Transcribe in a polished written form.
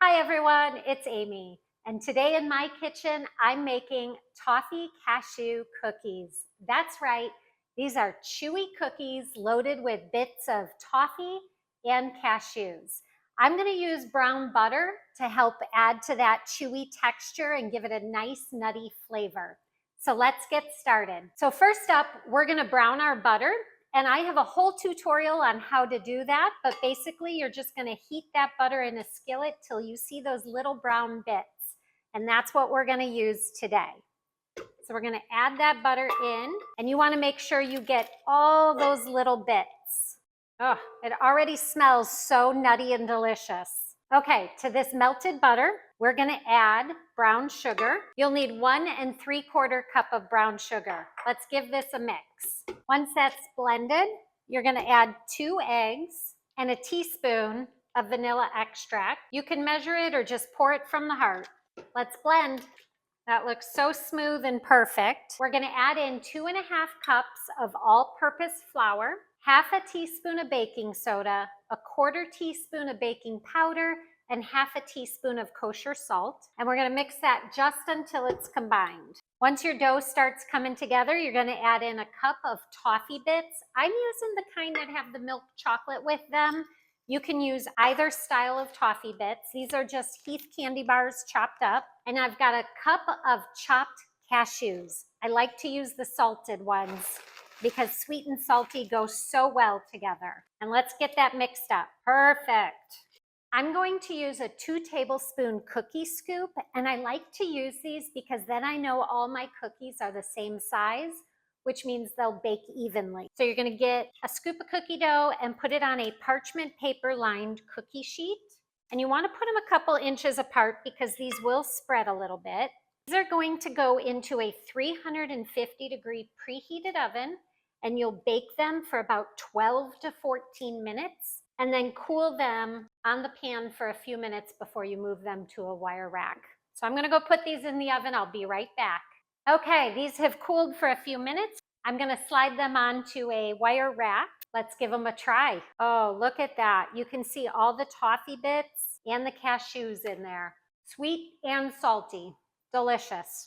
Hi everyone, it's Amy, and today in my kitchen I'm making toffee cashew cookies. That's right, these are chewy cookies loaded with bits of toffee and cashews. I'm going to use brown butter to help add to that chewy texture and give it a nice nutty flavor. So let's get started. So first up, we're going to brown our butter. And I have a whole tutorial on how to do that, but basically you're just going to heat that butter in a skillet till you see those little brown bits. And that's what we're going to use today. So we're going to add that butter in, and you want to make sure you get all those little bits. Oh, it already smells so nutty and delicious. Okay, to this melted butter, we're going to add brown sugar. You'll need 1 3/4 cup of brown sugar. Let's give this a mix. Once that's blended, you're going to add 2 eggs and a teaspoon of vanilla extract. You can measure it or just pour it from the heart. Let's blend. That looks so smooth and perfect. We're going to add in 2 1/2 cups of all-purpose flour, half a teaspoon of baking soda, a 1/4 teaspoon of baking powder, and half a teaspoon of kosher salt. And we're going to mix that just until it's combined. Once your dough starts coming together, you're going to add in a cup of toffee bits. I'm using the kind that have the milk chocolate with them. You can use either style of toffee bits. These are just Heath candy bars chopped up. And I've got a cup of chopped cashews. I like to use the salted ones because sweet and salty go so well together. And let's get that mixed up. Perfect. I'm going to use a 2 tablespoon cookie scoop, and I like to use these because then I know all my cookies are the same size, which means they'll bake evenly. So you're going to get a scoop of cookie dough and put it on a parchment paper lined cookie sheet. And you want to put them a couple inches apart because these will spread a little bit. These are going to go into a 350-degree preheated oven, and you'll bake them for about 12 to 14 minutes. And then cool them on the pan for a few minutes before you move them to a wire rack. So I'm going to go put these in the oven. I'll be right back. Okay, these have cooled for a few minutes. I'm going to slide them onto a wire rack. Let's give them a try. Oh, look at that. You can see all the toffee bits and the cashews in there. Sweet and salty. Delicious.